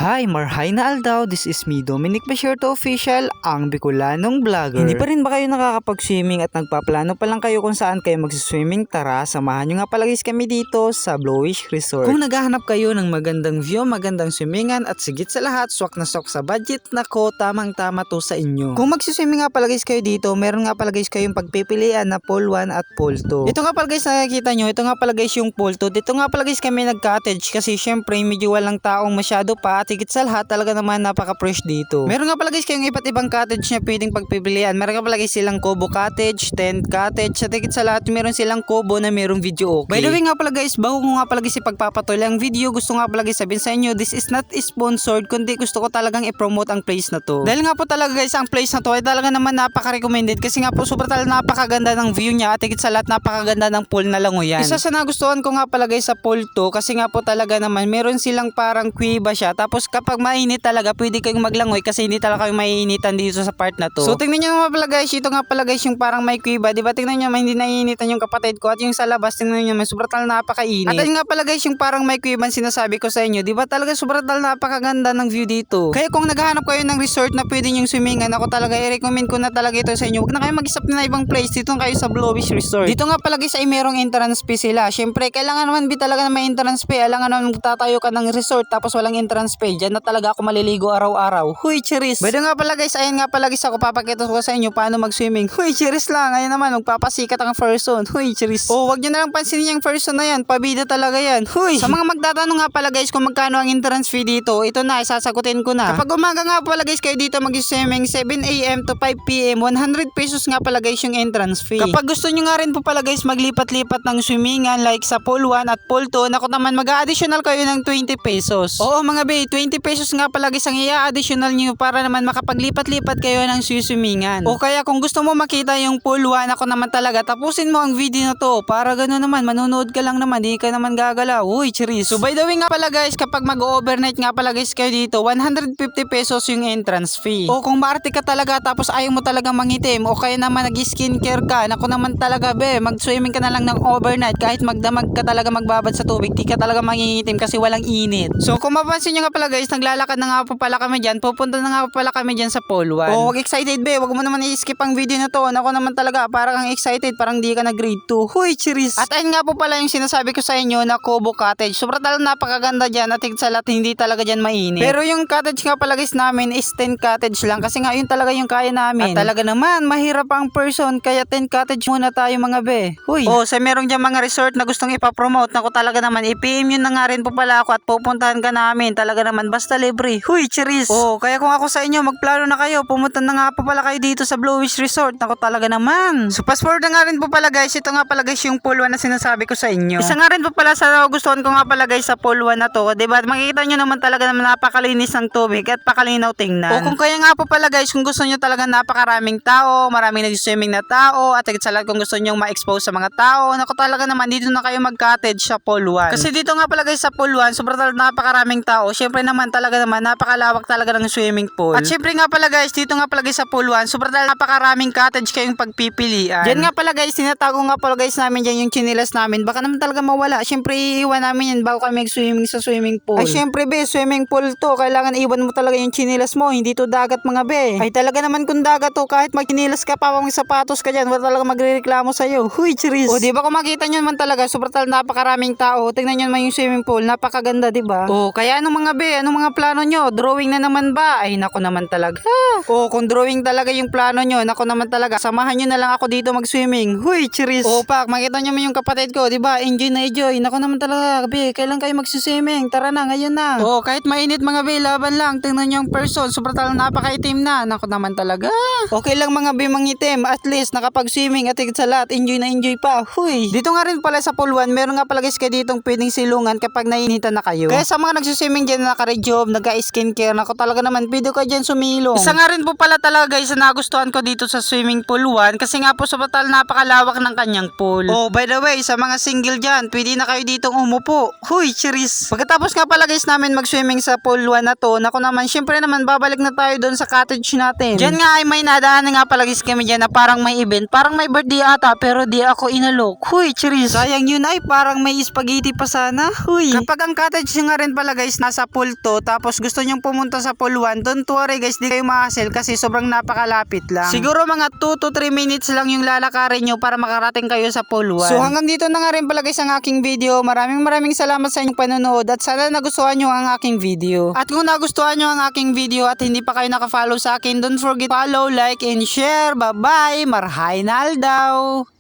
Hi, marhay na aldaw. This is me, Dominic Basierto Official, ang Bicolanong Vlogger. Hindi pa rin ba kayo nakakapag-swimming at nagpaplano pa lang kayo kung saan kayo mag-swimming? Tara, samahan nyo nga palagis kami dito sa Blowish Resort. Kung naghahanap kayo ng magandang view, magandang swimmingan at sigit sa lahat, swak na swak sa budget, nako, tamang-tama to sa inyo. Kung mag-swimming nga palagis kayo dito, meron nga palagis kayong pagpipilian na pool 1 at pool 2. Ito nga palagis na nakikita nyo, ito nga palagis yung pool 2. Dito nga palagis kami nag-cottage kasi syempre medyo walang taong masyado pa. At higit sa lahat, talaga naman napaka-fresh dito. Meron nga pala guys kayong iba't ibang cottage na pwedeng pagpipilian. Meron nga pala guys silang Kubo Cottage, Tent Cottage, at higit sa lahat meron silang Kubo na merong video okay. By the way nga pala guys, bago ko nga pala guys ipagpapatuloy ang video, gusto nga pala guys sabihin sa inyo, this is not sponsored, kundi gusto ko talagang i-promote ang place na to. Dahil nga po talaga guys, ang place na to ay talaga naman napaka-recommended kasi nga po super talaga napakaganda ng view niya at higit sa lahat napakaganda ng pool na langoyan. Isa sa nagustuhan ko nga pala guys sa pool to kasi nga po talaga naman meron silang parang kuweba siya. Tapos kapag mainit talaga, pwede kayong maglangoy kasi hindi talaga kayo maiinitan dito sa part na to. So tingnan nyo nga pala guys, ito nga pala guys yung parang may kuweba, diba? Tingnan nyo, hindi naiinitan yung kapatid ko at yung sa labas, tingnan nyo, sobrang talaga napakainit. At yun nga pala guys, yung parang may kuweba sinasabi ko sa inyo, diba talaga sobrang talaga napakaganda ng view dito. Kaya kung naghahanap kayo ng resort na pwede nyong swimmingan, ako talaga i-recommend ko na talaga ito sa inyo. Huwag na kayo mag-isip na ibang place, dito kayo sa Blowish Resort. Dito nga pala guys ay merong entrance fee sila. Syempre, kailangan naman talaga na may entrance fee. Kailangan naman magtatayo ka ng resort tapos walang entrance fee. Diyan na talaga ako maliligo araw-araw. Huy, chiris. Pwede nga pala guys, ayun nga pala guys, ako papakita ko sa inyo paano mag-swimming. Huy, chiris lang. Ayun naman, magpapasikat ang person. Huy, chiris. Oh, wag nyo na lang pansinin yung person na yan. Pabida talaga yan. Huy. Sa mga magtatanong nga pala guys kung magkano ang entrance fee dito, ito na, isasagutin ko na. Kapag umaga nga pala guys kayo dito mag-swimming, 7 AM to 5 PM, 100 pesos nga pala guys yung entrance fee. Kapag gusto nyo nga rin po pala guys maglipat-lipat ng swimmingan like sa pool 1 at pool 2, nako naman mag-additional kayo ng 20 pesos. Oo mga bay, 20 pesos nga pala guys ang i-additional nyo para naman makapaglipat-lipat kayo ng swimming. O kaya kung gusto mo makita yung pool 1, ako naman talaga, tapusin mo ang video na to para gano'n naman, manonood ka lang naman, di ka naman gagalaw. Uy, chiris. So by the way nga pala guys, kapag mag-overnight nga pala guys kayo dito, 150 pesos yung entrance fee. O kung maarte ka talaga tapos ayaw mo talaga mangitim, o kaya naman nag-skincare ka, naku naman talaga be, mag-swimming ka na lang ng overnight kahit magdamag ka talaga magbabad sa tubig, di ka talaga mangingitim kasi walang init. So kung mapansin nyo nga pala guys, naglalakad na nga po pala kami dyan, pupunta na nga pala kami dyan sa pool 1. Oh, wag excited be, wag mo naman i-skip ang video na to. Ako naman talaga, parang kang excited, parang di ka na grade 2. Huy, chiris. At ayun nga po pala yung sinasabi ko sa inyo na Kubo Cottage. Sobrang talagang napakaganda dyan at higit sa lahat, hindi talaga dyan mainit. Pero yung cottage nga pala guys namin is 10 cottage lang kasi nga yun talaga yung kaya namin. At talaga naman, mahirap ang person, kaya 10 cottage muna tayo mga be. Huy. Oh, sa merong dyan mga resort na gustong ipapromote, naku talaga naman, i-PM yun na nga rin po pala ako at pupuntahan ka namin. Talaga naman, basta libre. Huy, chiris. Oh, kaya kung ako sa inyo, magplano na kayo, pumunta na nga po pala kayo dito sa Blowish Resort. Naku talaga naman. So fast forward na nga rin po pala guys, ito nga pala guys yung pool 1 na sinasabi ko sa inyo. Isa nga rin po pala sa gustuhan ko nga pala guys sa pool 1 na to, diba? Makikita nyo naman talaga naman napakalinis ng tubig at pakalinaw tingnan. O kung kaya nga po pala guys, kung gusto nyo talaga napakaraming tao, maraming nag-swimming na tao, at higit sa lahat kung gusto nyo ma-expose sa mga tao, naku talaga naman dito na kayo mag-cottage sa pool 1. Kasi dito nga pala guys sa pool 1, sobrang talaga napakaraming tao. Syempre naman talaga naman napakalawak talaga ng swimming pool. At syempre nga pala guys, dito nga pala guys sa pool 1, sobrang talaga napakaraming cottage kayong pagpipilian. Diyan nga pala guys, tinatago nga pala guys namin dyan yung chinilas namin. Baka naman talaga mawala. Syempre iiwan namin yan bago kami mag-swimming sa swimming pool. Ay syempre be, swimming pool to. Kailangan iwan mo talaga yung chinilas mo. Hindi to dagat mga be. Ay talaga naman kung dagat to, kahit mag-chinilas ka pa, may sapatos ka dyan, wala talaga magrereklamo sa'yo. Huy, chiris. O diba kung makita nyo naman talaga, sobrang talaga napakaraming tao. Tingnan nyo naman yung swimming pool. Napakaganda diba? O kaya anong mga be, anong mga plano nyo? Drawing na naman ba? Ay nako naman talaga. O kung drawing talaga yung plano nyo, nako naman talaga, samahan nyo na lang ako dito mag-swimming. Huy, chiris. O pak, makita nyo yung kapatid ko, diba? Enjoy na enjoy. Nako naman talaga, be, kailan kayo mag-swimming? Tara na, ngayon na. O kahit mainit mga be, laban lang. Tingnan nyo yung person, sobrang talagang napakaitim na. Nako naman talaga. Okay lang mga be, mangitim. At least nakapag-swimming at higit sa lahat, enjoy na enjoy pa. Huy. Dito nga rin pala sa pool 1, meron nga pala guys kayo ditong pwedeng silungan kapag nainitan na kayo. Kaya sa mga nag-swimming dyan na naka-rejob, nag-skincare, nako talaga naman, pwede ka dyan sumilong. Isa nga rin po pala talaga guys na nagustuhan ko dito sa swimming pool 1 kasi nga po sa batal napakalawak ng kanyang pool. Oh, by the way, sa mga single dyan, pwede na kayo ditong umupo. Huy, chiris. Pagkatapos nga pala guys namin mag-swimming sa pool 1 na to, nako naman, syempre naman, babalik na tayo doon sa cottage natin. Dyan nga ay may nadaan nga pala guys kami dyan na parang may event, parang may birthday ata, pero di ako inalok. Huy, chiris. Sayang yun ay, parang may spaghetti pa sana. Huy. Kapag ang cottage nga rin pala guys, nasa pool pool 2 tapos gusto nyong pumunta sa pool 1, don't worry guys, di kayo ma-hassle kasi sobrang napakalapit lang. Siguro mga 2 to 3 minutes lang yung lalakarin nyo para makarating kayo sa pool 1. So hanggang dito na nga rin pala guys ang aking video. Maraming salamat sa inyong panonood at sana nagustuhan nyo ang aking video. At kung nagustuhan nyo ang aking video at hindi pa kayo nakafollow sa akin, don't forget follow, like, and share. Bye bye, marhay na aldaw!